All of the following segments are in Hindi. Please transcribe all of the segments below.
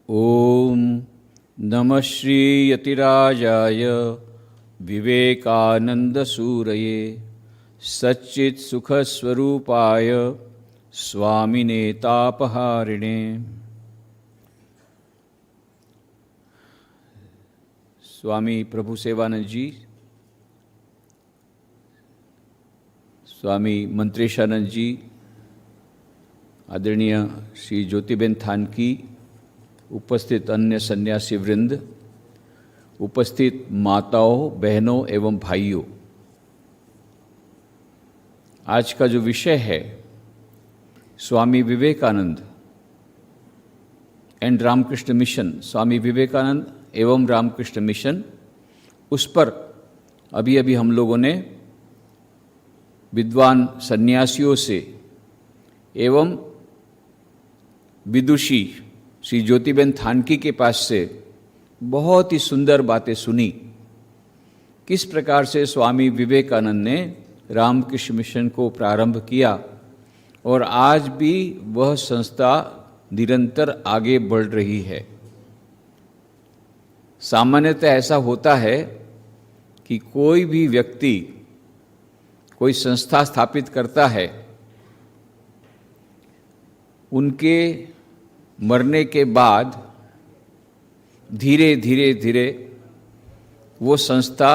ओम नमः श्री यतिराजाय विवेकानंद सूरये सच्चित् सुख स्वरूपाय स्वामिने तापहारिणे। स्वामी प्रभु सेवानंद जी, स्वामी मंत्रेशानंद जी, आदरणीय श्री ज्योतिबेन थानकी, उपस्थित अन्य सन्यासी वृंद, उपस्थित माताओं, बहनों एवं भाइयों, आज का जो विषय है स्वामी विवेकानंद एंड रामकृष्ण मिशन, स्वामी विवेकानंद एवं रामकृष्ण मिशन, उस पर अभी हम लोगों ने विद्वान सन्यासियों से एवं विदुषी श्री ज्योतिबेन थानकी के पास से बहुत ही सुंदर बातें सुनी। किस प्रकार से स्वामी विवेकानंद ने रामकृष्ण मिशन को प्रारंभ किया और आज भी वह संस्था निरंतर आगे बढ़ रही है। सामान्यतः ऐसा होता है कि कोई भी व्यक्ति कोई संस्था स्थापित करता है, उनके मरने के बाद धीरे धीरे वो संस्था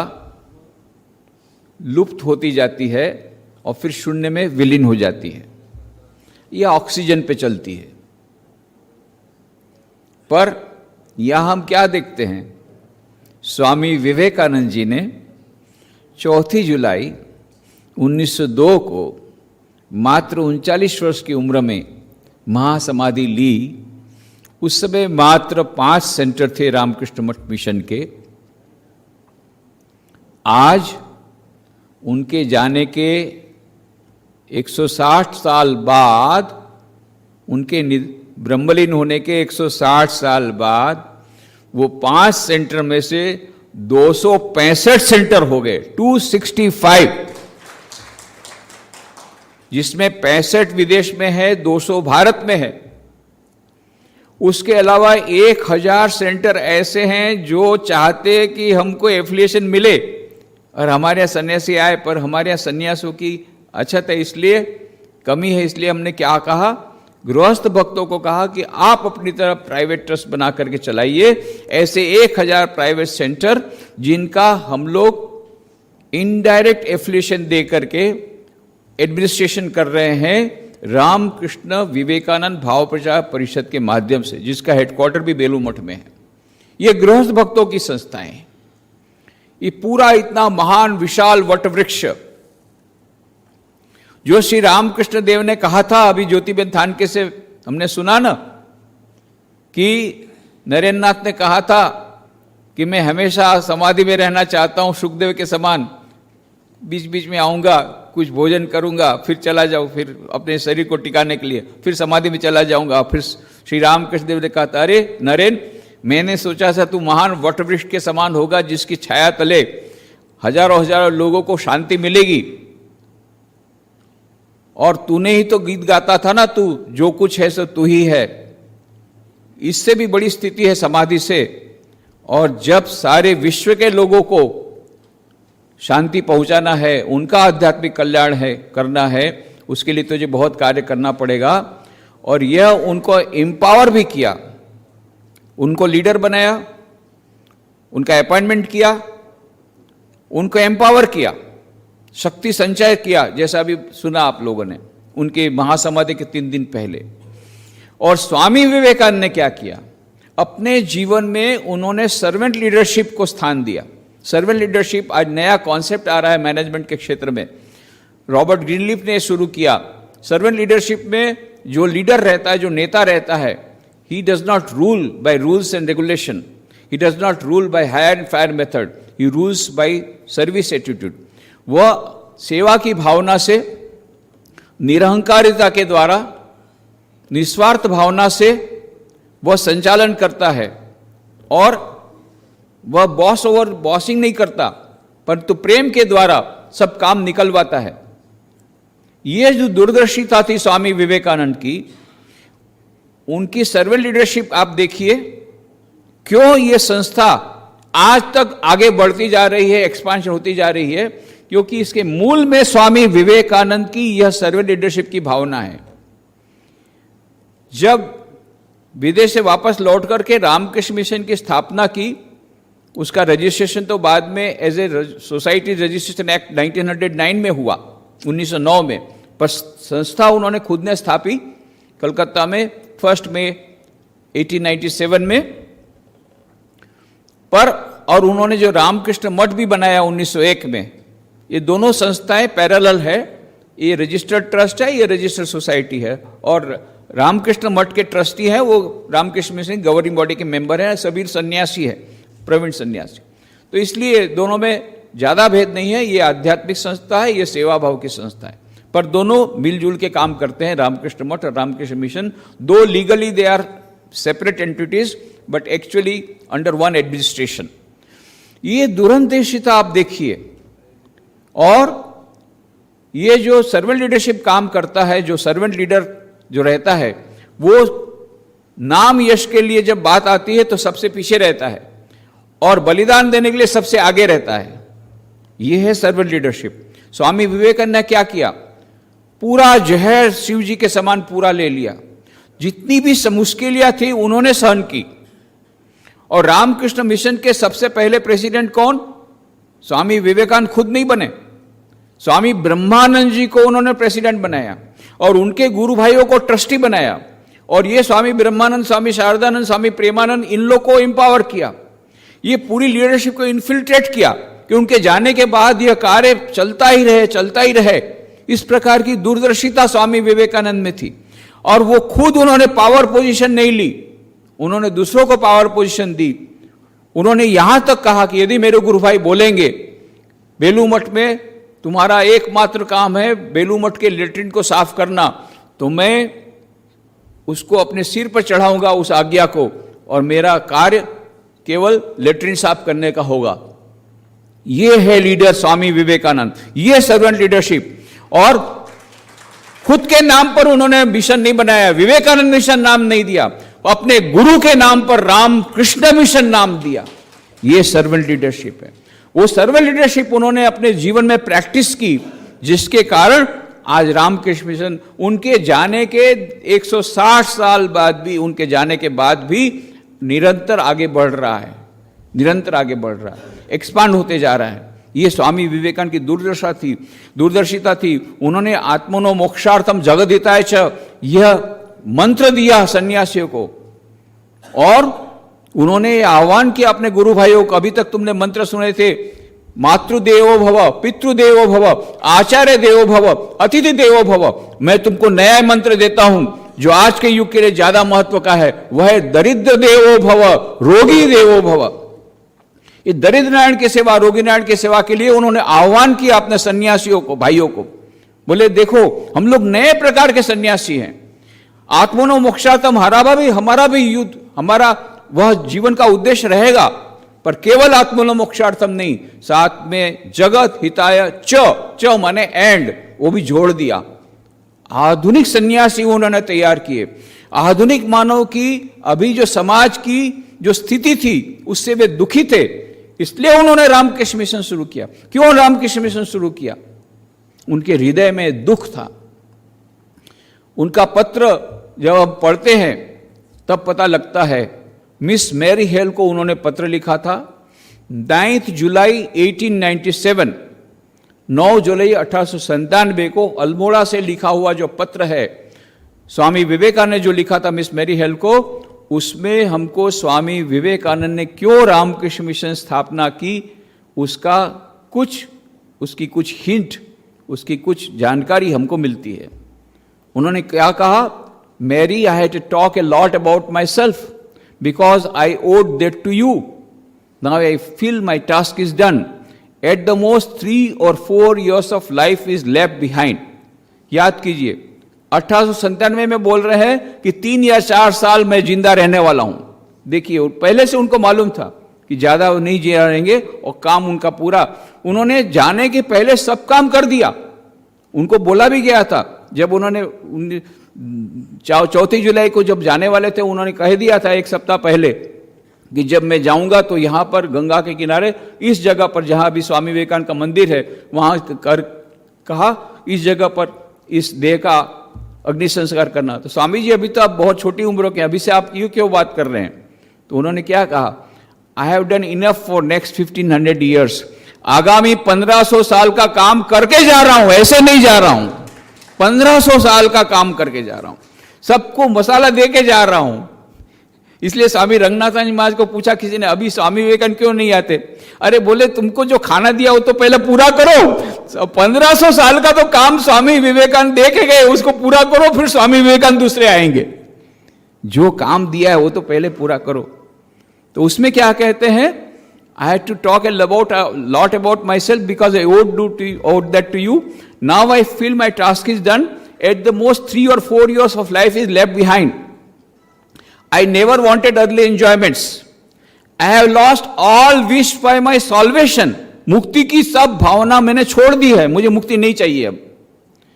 लुप्त होती जाती है और फिर शून्य में विलीन हो जाती है या ऑक्सीजन पे चलती है। पर यहाँ हम क्या देखते हैं, स्वामी विवेकानंद जी ने 4 जुलाई 1902 को मात्र 39 वर्ष की उम्र में महासमाधि ली। उस समय मात्र 5 सेंटर थे रामकृष्ण मठ मिशन के। आज उनके जाने के 160 साल बाद, उनके ब्रह्मलीन होने के 160 साल बाद, वो 5 सेंटर में से 265 सेंटर हो गए, 265, जिसमें 65 विदेश में है, 200 भारत में है। उसके अलावा 1000 सेंटर ऐसे हैं जो चाहते हैं कि हमको एफिलिएशन मिले और हमारे यहाँ सन्यासी आए, पर हमारे यहाँ सन्यासों की अछत है, इसलिए कमी है। इसलिए हमने क्या कहा, गृहस्थ भक्तों को कहा कि आप अपनी तरफ प्राइवेट ट्रस्ट बना करके चलाइए ऐसे 1000 प्राइवेट सेंटर, जिनका हम लोग इनडायरेक्ट एफिलिएशन दे करके एडमिनिस्ट्रेशन कर रहे हैं रामकृष्ण विवेकानंद भाव प्रचार परिषद के माध्यम से, जिसका हेडक्वार्टर भी बेलू मठ में है। ये गृहस्थ भक्तों की संस्थाएं, ये पूरा इतना महान विशाल वटवृक्ष जो श्री रामकृष्ण देव ने कहा था, अभी ज्योतिबेन थानके से हमने सुना ना कि नरेंद्र नाथ ने कहा था कि मैं हमेशा समाधि में रहना चाहता हूं, सुखदेव के समान, बीच बीच में आऊंगा, कुछ भोजन करूंगा, फिर चला जाऊं, फिर अपने शरीर को टिकाने के लिए फिर समाधि में चला जाऊंगा। फिर श्री रामकृष्ण देव ने कहा था, अरे नरेंद्र, मैंने सोचा था तू महान वटवृक्ष के समान होगा, जिसकी छाया तले हजारों लोगों को शांति मिलेगी, और तूने ही तो गीत गाता था ना, तू जो कुछ है सो तू ही है। इससे भी बड़ी स्थिति है समाधि से। और जब सारे विश्व के लोगों को शांति पहुंचाना है, उनका आध्यात्मिक कल्याण है करना है, उसके लिए तुझे बहुत कार्य करना पड़ेगा। और यह उनको एम्पावर भी किया, उनको लीडर बनाया, उनका अपॉइंटमेंट किया, उनको एम्पावर किया, शक्ति संचय किया, जैसा अभी सुना आप लोगों ने उनके महासमाधि के 3 दिन पहले। और स्वामी विवेकानंद ने क्या किया, अपने जीवन में उन्होंने सर्वेंट लीडरशिप को स्थान दिया। सर्वेंट लीडरशिप आज नया कॉन्सेप्ट आ रहा है मैनेजमेंट के क्षेत्र में, रॉबर्ट ग्रीनलीफ ने शुरू किया। सर्वेंट लीडरशिप में जो लीडर रहता है, जो नेता रहता है, he does not rule by rules and regulation, he does not rule by hire and fire method, he rules by service attitude. वह सेवा की भावना से, निरहंकारिता के द्वारा, निस्वार्थ भावना से वह संचालन करता है, और वह बॉस ओवर बॉसिंग नहीं करता, परंतु प्रेम के द्वारा सब काम निकलवाता है। ये जो दूरदर्शिता थी स्वामी विवेकानंद की, उनकी सर्वेंट लीडरशिप आप देखिए, क्यों ये संस्था आज तक आगे बढ़ती जा रही है, एक्सपांशन होती जा रही है? क्योंकि इसके मूल में स्वामी विवेकानंद की यह सर्वेंट लीडरशिप की भावना है। जब विदेश से वापस लौट करके रामकृष्ण मिशन की स्थापना की, उसका रजिस्ट्रेशन तो बाद में as a society registration act 1909 में हुआ, 1909 में, पर संस्था उन्होंने खुद ने स्थापी कलकत्ता में 1 मई 1897 में। पर और उन्होंने जो रामकृष्ण मठ भी बनाया 1901 में। ये दोनों संस्थाएं पैरेलल है, ये रजिस्टर्ड ट्रस्ट है, ये रजिस्टर्ड सोसाइटी है, और रामकृष्ण मठ के ट्रस्टी हैं वो रामकृष्ण मिशन गवर्निंग बॉडी के मेंबर हैं, सभी सन्यासी है, प्रवीण सन्यासी। तो इसलिए दोनों में ज़्यादा भेद नहीं है, ये आध्यात्मिक संस्था है, ये सेवा भाव की संस्था है, पर दोनों मिलजुल के काम करते हैं। रामकृष्ण मठ और रामकृष्ण मिशन, दो legally they are separate entities but actually under one administration. ये दूरंदेशिता आप देखिए, और ये जो सर्वेंट लीडरशिप काम करता है, जो सर्वेंट लीडर जो रहता है, वो नाम यश के लिए जब बात आती है तो सबसे पीछे रहता है और बलिदान देने के लिए सबसे आगे रहता है। ये है सर्वेंट लीडरशिप। स्वामी विवेकानंद ने क्या किया? पूरा जहर शिव जी के समान पूरा ले लिया, जितनी भी मुश्किलियां थी उन्होंने सहन की। और रामकृष्ण मिशन के सबसे पहले प्रेसिडेंट कौन? स्वामी विवेकानंद खुद नहीं बने, स्वामी ब्रह्मानंद जी को उन्होंने प्रेसिडेंट बनाया और उनके गुरु भाइयों को ट्रस्टी बनाया। और ये स्वामी ब्रह्मानंद, स्वामी शारदानंद, स्वामी प्रेमानंद, इन लोग को एम्पावर किया, ये पूरी लीडरशिप को इन्फिल्ट्रेट किया कि उनके जाने के बाद यह कार्य चलता ही रहे, चलता ही रहे। इस प्रकार की दूरदर्शिता स्वामी विवेकानंद में थी। और वो खुद उन्होंने पावर पोजीशन नहीं ली, उन्होंने दूसरों को पावर पोजीशन दी। उन्होंने यहां तक कहा कि यदि मेरे गुरु भाई बोलेंगे बेलू मठ में तुम्हारा एकमात्र काम है बेलू मठ के लेटरिन को साफ करना, तो मैं उसको अपने सिर पर चढ़ाऊंगा उस आज्ञा को, और मेरा कार्य केवल लेटरिन साफ करने का होगा। ये है लीडर स्वामी विवेकानंद, ये सर्वेंट लीडरशिप। और खुद के नाम पर उन्होंने मिशन नहीं बनाया, विवेकानंद मिशन नाम नहीं दिया, अपने गुरु के नाम पर रामकृष्ण मिशन नाम दिया। ये सर्वेंट लीडरशिप है। वो सर्वेंट लीडरशिप उन्होंने अपने जीवन में प्रैक्टिस की, जिसके कारण आज रामकृष्ण मिशन उनके जाने के 160 साल बाद भी, उनके जाने के बाद भी निरंतर आगे बढ़ रहा है, निरंतर आगे बढ़ रहा है, एक्सपांड होते जा रहा है। ये स्वामी विवेकानंद की दूरदर्शिता थी। उन्होंने आत्मनो मोक्षार्थम जगदिताय च यह मंत्र दिया सन्यासियों को, और उन्होंने आह्वान किया अपने गुरु भाइयों को। अभी तक तुमने मंत्र सुने थे, मातृदेवो भव, पितृदेवो भव, आचार्य देवो भव, अतिथि देवो भव। मैं तुमको नया मंत्र देता हूं जो आज के युग के लिए ज्यादा महत्व का है, वह है दरिद्र देवो भव, रोगी देवो भव। ये दरिद्र नारायण की सेवा, रोगी नारायण की सेवा के लिए उन्होंने आह्वान किया अपने सन्यासियों को, भाइयों को। बोले देखो हम लोग नए प्रकार के सन्यासी हैं, आत्मनो मोक्षार्थम हमारा भी युद्ध, हमारा वह जीवन का उद्देश्य रहेगा, पर केवल आत्मनो मोक्षार्थम नहीं, साथ में जगत हिताय च माने एंड, वो भी जोड़ दिया। आधुनिक सन्यासी उन्होंने तैयार किए। आधुनिक मानव की अभी जो समाज की जो स्थिति थी उससे वे दुखी थे, इसलिए उन्होंने रामकृष्ण मिशन शुरू किया। क्यों रामकृष्ण मिशन शुरू किया? उनके हृदय में दुख था। उनका पत्र जब हम पढ़ते हैं तब पता लगता है, मिस मैरी हेल को उन्होंने पत्र लिखा था 9 जुलाई 1897, 9 जुलाई 1897 को अल्मोड़ा से लिखा हुआ जो पत्र है स्वामी विवेकानंद ने जो लिखा था मिस मैरी हेल को, उसमें हमको स्वामी विवेकानंद ने क्यों रामकृष्ण मिशन स्थापना की उसकी कुछ हिंट, उसकी कुछ जानकारी हमको मिलती है। उन्होंने क्या कहा? Mary, I had to talk a lot about myself because I owed that to you. Now I feel my task is done. At the most 3 or 4 years of life is left behind. याद कीजिए 1897 में बोल रहे हैं कि 3 या 4 साल मैं जिंदा रहने वाला हूं। देखिए पहले से उनको मालूम था कि ज्यादा वो नहीं जिया रहेंगे, और काम उनका पूरा, उन्होंने जाने के पहले सब काम कर दिया। उनको बोला भी गया था, जब उन्होंने 4 जुलाई को जब जाने वाले थे, उन्होंने कह दिया था 1 सप्ताह पहले कि जब मैं जाऊंगा तो यहां पर गंगा के किनारे इस जगह पर जहां अभी स्वामी विवेकानंद का मंदिर है वहां कहा इस जगह पर इस देह का अग्नि संस्कार करना। तो स्वामी जी अभी तो आप बहुत छोटी उम्र के, अभी से आप क्यों बात कर रहे हैं? तो उन्होंने क्या कहा, I have done enough for next 1500 years. आगामी 1500 साल का काम करके जा रहा हूं, ऐसे नहीं जा रहा हूं, 1500 साल का काम करके जा रहा हूं, सबको मसाला दे के जा रहा हूं। इसलिए स्वामी रंगनाथानी महाराज को पूछा किसी ने, अभी स्वामी विवेकानंद क्यों नहीं आते? अरे बोले तुमको जो खाना दिया वो तो पहले पूरा करो। 1500 साल का तो काम स्वामी विवेकानंद दे के गए, उसको पूरा करो, फिर स्वामी विवेकानंद दूसरे आएंगे। जो काम दिया है वो तो पहले पूरा करो। तो उसमें क्या कहते हैं, I had to talk a lot about myself because I owed that to you. Now I feel my task is done. At the most 3 or 4 years of life is left behind. I never wanted earthly enjoyments. I have lost all wish by my salvation. मुक्ति की सब भावना मैंने छोड़ दी है, मुझे मुक्ति नहीं चाहिए अब।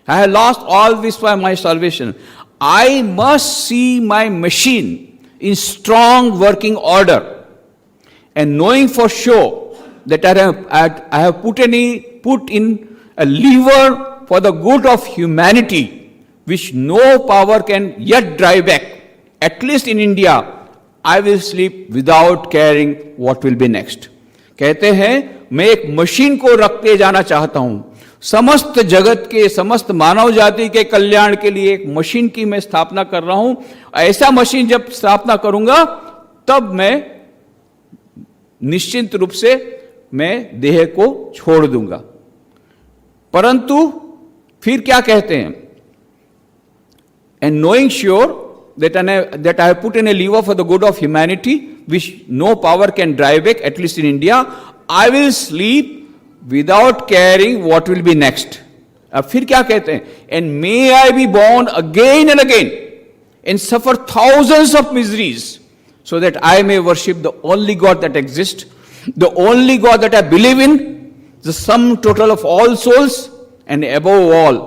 I have lost all wish by my salvation. I must see my machine in strong working order. And knowing for sure that I have put in a lever for the good of humanity, which no power can yet drive back, at least in India, I will sleep without caring what will be next. कहते हैं मैं एक मशीन को रख के जाना चाहता हूं, समस्त जगत के, समस्त मानव जाति के कल्याण के लिए एक मशीन की मैं स्थापना कर रहा हूं। ऐसा मशीन जब स्थापना करूंगा तब मैं निश्चित रूप से मैं देह को छोड़ दूंगा। परंतु फिर क्या कहते हैं, and knowing sure that I have put in a lever for the good of humanity, which no power can drive back, at least in India, I will sleep without caring what will be next. अब फिर क्या कहते हैं, and may I be born again and again and suffer thousands of miseries, so that I may worship the only God that exists, the only God that I believe in, the sum total of all souls, and above all,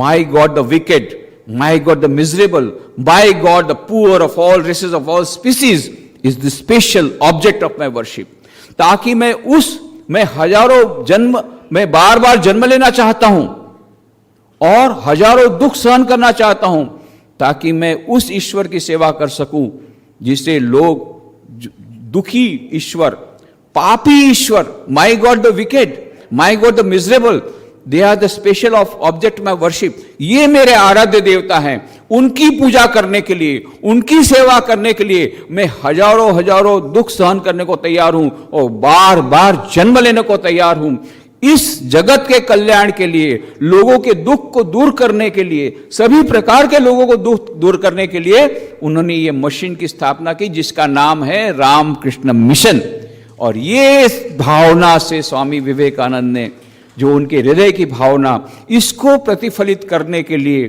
my God the wicked, my God the miserable, my God the poor of all races, of all species, is the special object of my worship. ताकि मैं हजारों जन्म, मैं बार बार जन्म लेना चाहता हूं और हजारों दुख सहन करना चाहता हूं, ताकि मैं उस ईश्वर की सेवा कर सकूं जिसे लोग दुखी ईश्वर, पापी ईश्वर, my God the wicked, my God the miserable, they are the special of object my worship, ये मेरे आराध्य देवता हैं, उनकी पूजा करने के लिए, उनकी सेवा करने के लिए मैं हजारों हजारों दुख सहन करने को तैयार हूं और बार बार जन्म लेने को तैयार हूं। इस जगत के कल्याण के लिए, लोगों के दुख को दूर करने के लिए, सभी प्रकार के लोगों को दुख दूर करने के लिए उन्होंने ये मशीन की स्थापना की जिसका नाम है रामकृष्ण मिशन। और ये भावना से स्वामी विवेकानंद ने, जो उनके हृदय की भावना, इसको प्रतिफलित करने के लिए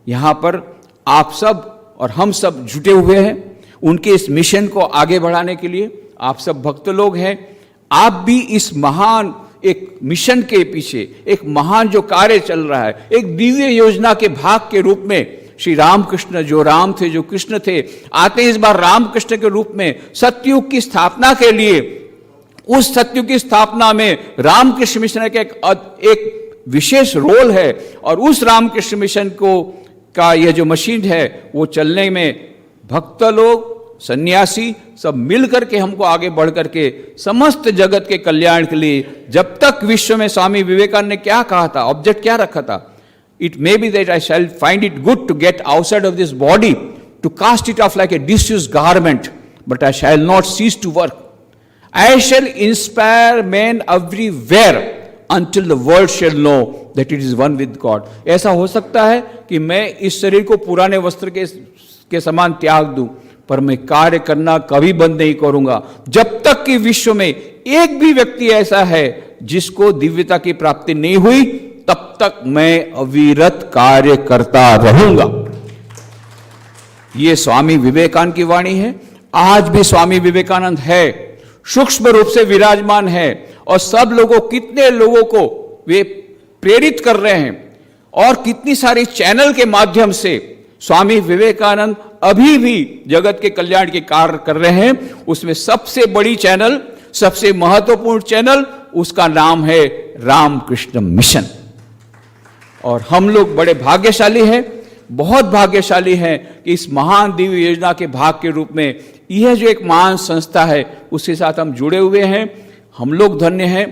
यहां पर आप सब और हम सब जुटे हुए हैं। उनके इस मिशन को आगे बढ़ाने के लिए आप सब भक्त लोग हैं। आप भी इस महान एक मिशन के पीछे, एक महान जो कार्य चल रहा है, एक दिव्य योजना के भाग के रूप में श्री रामकृष्ण, जो राम थे, जो कृष्ण थे, आते इस बार रामकृष्ण के रूप में सतयुग की स्थापना के लिए। उस सतयुग की स्थापना में रामकृष्ण मिशन का एक विशेष रोल है और उस रामकृष्ण मिशन का यह जो मशीन है वो चलने में भक्त लोग, सन्यासी सब मिल करके हमको आगे बढ़ करके समस्त जगत के कल्याण के लिए, जब तक विश्व में स्वामी विवेकानंद ने क्या कहा था, ऑब्जेक्ट क्या रखा था, it may be that I shall find it good to get outside of this body, to cast it off like a disused garment, but I shall not cease to work. I shall inspire men everywhere until the world shall know that it is one with God. ऐसा हो सकता है कि मैं इस शरीर को पुराने वस्त्र के समान त्याग दूं, पर मैं कार्य करना कभी बंद नहीं करूंगा जब तक कि विश्व में एक भी व्यक्ति ऐसा है जिसको दिव्यता की प्राप्ति नहीं हुई, तब तक मैं अविरत कार्य करता रहूंगा। ये स्वामी विवेकानंद की वाणी है। आज भी स्वामी विवेकानंद है, सूक्ष्म रूप से विराजमान है और सब लोगों, कितने लोगों को वे प्रेरित कर रहे हैं और कितनी सारी चैनल के माध्यम से स्वामी विवेकानंद अभी भी जगत के कल्याण के कार्य कर रहे हैं। उसमें सबसे बड़ी चैनल, सबसे महत्वपूर्ण चैनल, उसका नाम है रामकृष्ण मिशन। और हम लोग बड़े भाग्यशाली हैं, बहुत भाग्यशाली हैं कि इस महान दिव्य योजना के भाग के रूप में यह जो एक महान संस्था है उसके साथ हम जुड़े हुए हैं। हम लोग धन्य हैं।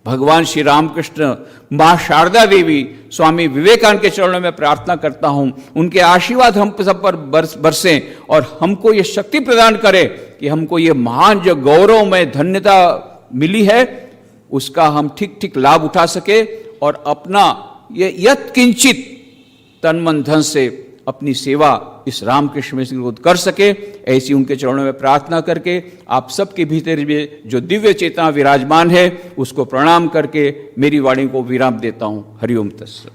भगवान श्री रामकृष्ण, मां शारदा देवी, स्वामी विवेकानंद के चरणों में प्रार्थना करता हूं, उनके आशीर्वाद हम सब पर बरसें और हमको ये शक्ति प्रदान करे कि हमको ये महान जो गौरव में धन्यता मिली है उसका हम ठीक ठीक लाभ उठा सके और अपना ये यत्किंचित तन मन धन से अपनी सेवा इस रामकृष्ण मिशन को कर सके, ऐसी उनके चरणों में प्रार्थना करके आप सबके भीतर में जो दिव्य चेतना विराजमान है उसको प्रणाम करके मेरी वाणी को विराम देता हूं। हरिओम तत्सत।